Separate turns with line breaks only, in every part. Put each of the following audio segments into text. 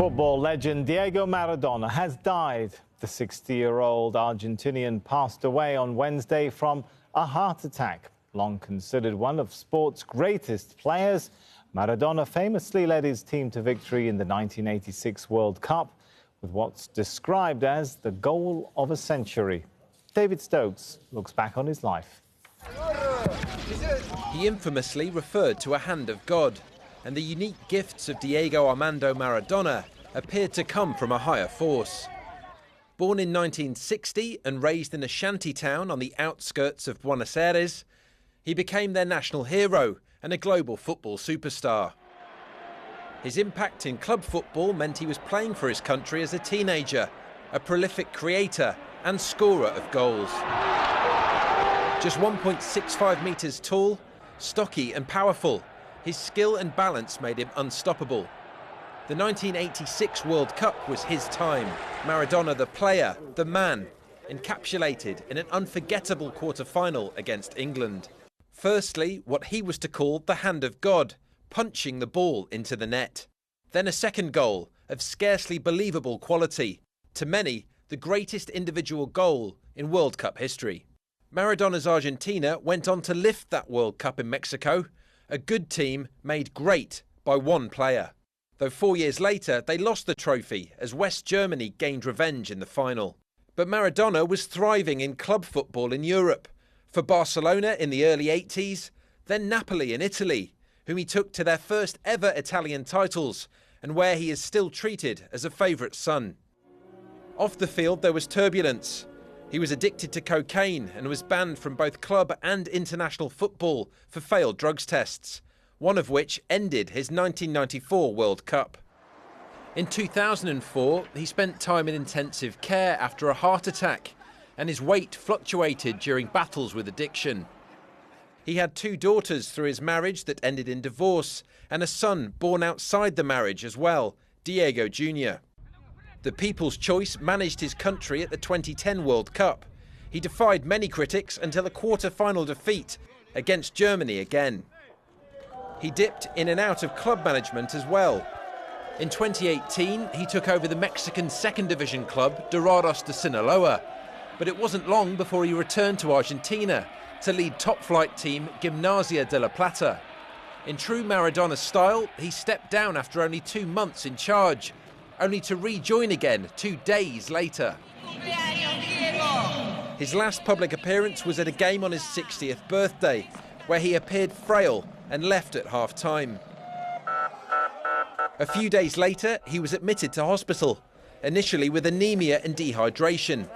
Football legend Diego Maradona has died. The 60-year-old Argentinian passed away on Wednesday from a heart attack. Long considered one of sport's greatest players, Maradona famously led his team to victory in the 1986 World Cup with what's described as the goal of a century. David Stokes looks back on his life.
He infamously referred to a hand of God, and the unique gifts of Diego Armando Maradona appeared to come from a higher force. Born in 1960 and raised in a shanty town on the outskirts of Buenos Aires, he became their national hero and a global football superstar. His impact in club football meant he was playing for his country as a teenager, a prolific creator and scorer of goals. Just 1.65 metres tall, stocky and powerful, his skill and balance made him unstoppable. The 1986 World Cup was his time. Maradona, the player, the man, encapsulated in an unforgettable quarter-final against England. Firstly, what he was to call the hand of God, punching the ball into the net. Then a second goal of scarcely believable quality. To many, the greatest individual goal in World Cup history. Maradona's Argentina went on to lift that World Cup in Mexico, a good team made great by one player. Though 4 years later, they lost the trophy as West Germany gained revenge in the final. But Maradona was thriving in club football in Europe, for Barcelona in the early 80s, then Napoli in Italy, whom he took to their first ever Italian titles, and where he is still treated as a favourite son. Off the field there was turbulence. He was addicted to cocaine and was banned from both club and international football for failed drugs tests, one of which ended his 1994 World Cup. In 2004, he spent time in intensive care after a heart attack, and his weight fluctuated during battles with addiction. He had 2 daughters through his marriage that ended in divorce, and a son born outside the marriage as well, Diego Jr. The People's Choice managed his country at the 2010 World Cup. He defied many critics until a quarter-final defeat against Germany again. He dipped in and out of club management as well. In 2018, he took over the Mexican second division club Dorados de Sinaloa, but it wasn't long before he returned to Argentina to lead top-flight team Gimnasia de la Plata. In true Maradona style, he stepped down after only 2 months in charge, only to rejoin again 2 days later. His last public appearance was at a game on his 60th birthday, where he appeared frail and left at half-time. A few days later, he was admitted to hospital, initially with anemia and dehydration.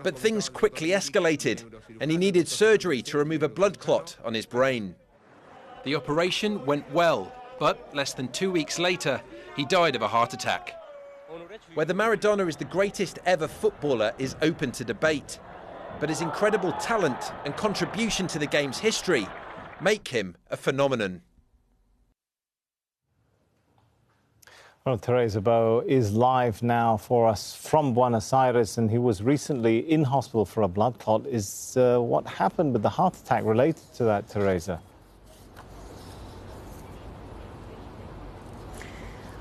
But things quickly escalated, and he needed surgery to remove a blood clot on his brain. The operation went well, but less than 2 weeks later, he died of a heart attack. Whether Maradona is the greatest ever footballer is open to debate, but his incredible talent and contribution to the game's history make him a phenomenon.
Well, Teresa Bo is live now for us from Buenos Aires, and he was recently in hospital for a blood clot. Is what happened with the heart attack related to that, Teresa?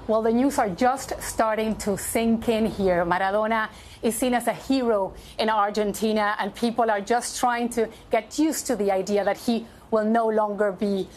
Well, the news are just starting to sink in here. Maradona is seen as a hero in Argentina, and people are just trying to get used to the idea that he will no longer be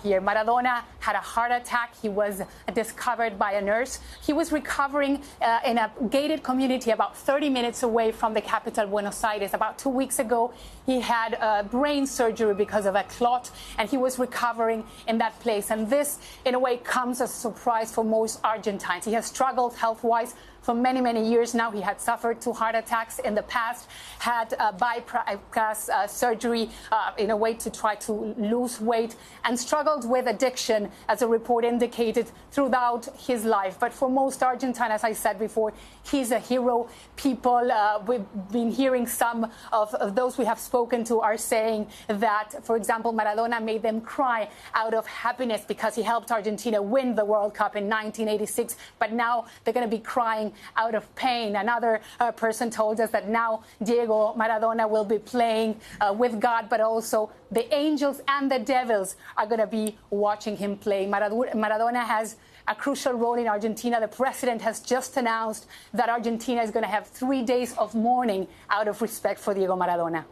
here. Maradona had a heart attack. He was discovered by a nurse. He was recovering in a gated community about 30 minutes away from the capital, Buenos Aires. About 2 weeks ago, he had brain surgery because of a clot, and he was recovering in that place. And this, in a way, comes as a surprise for most Argentines. He has struggled health-wise for many, many years now. He had suffered 2 heart attacks in the past, had bypass surgery in a way to try to lose weight, and struggled with addiction, as a report indicated, throughout his life. But for most Argentines, as I said before, he's a hero. People, we've been hearing some of those we have spoken to are saying that, for example, Maradona made them cry out of happiness because he helped Argentina win the World Cup in 1986. But now they're going to be crying out of pain. Another person told us that now Diego Maradona will be playing with God, but also the angels and the devils are going to be watching him play. Maradona has a crucial role in Argentina. The president has just announced that Argentina is going to have 3 days of mourning out of respect for Diego Maradona.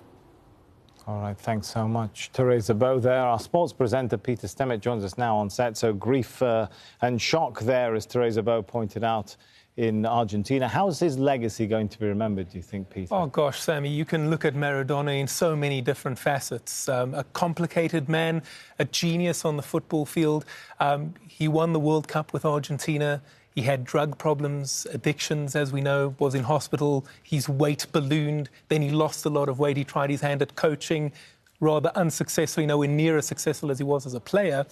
All right, thanks so much, Teresa Bow there. Our sports presenter, Peter Stemmet, joins us now on set. So grief and shock there, as Teresa Bow pointed out, in Argentina. How is his legacy going to be remembered, do you think, Peter?
Oh, gosh, Sammy, you can look at Maradona in so many different facets. A complicated man, a genius on the football field. He won the World Cup with Argentina. He had drug problems, addictions, as we know, was in hospital. His weight ballooned. Then he lost a lot of weight. He tried his hand at coaching, rather unsuccessfully, nowhere near as successful as he was as a player.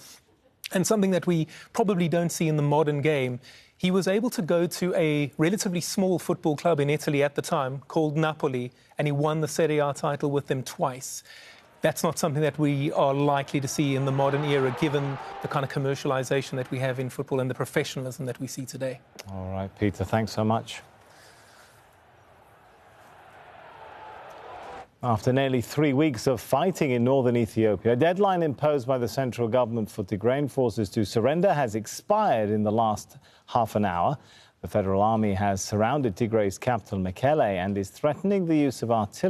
And something that we probably don't see in the modern game, he was able to go to a relatively small football club in Italy at the time called Napoli, and he won the Serie A title with them twice. That's not something that we are likely to see in the modern era, given the kind of commercialisation that we have in football and the professionalism that we see today.
All right, Peter, thanks so much. After nearly 3 weeks of fighting in northern Ethiopia, a deadline imposed by the central government for Tigrayan forces to surrender has expired in the last half an hour. The federal army has surrounded Tigray's capital, Mekelle, and is threatening the use of artillery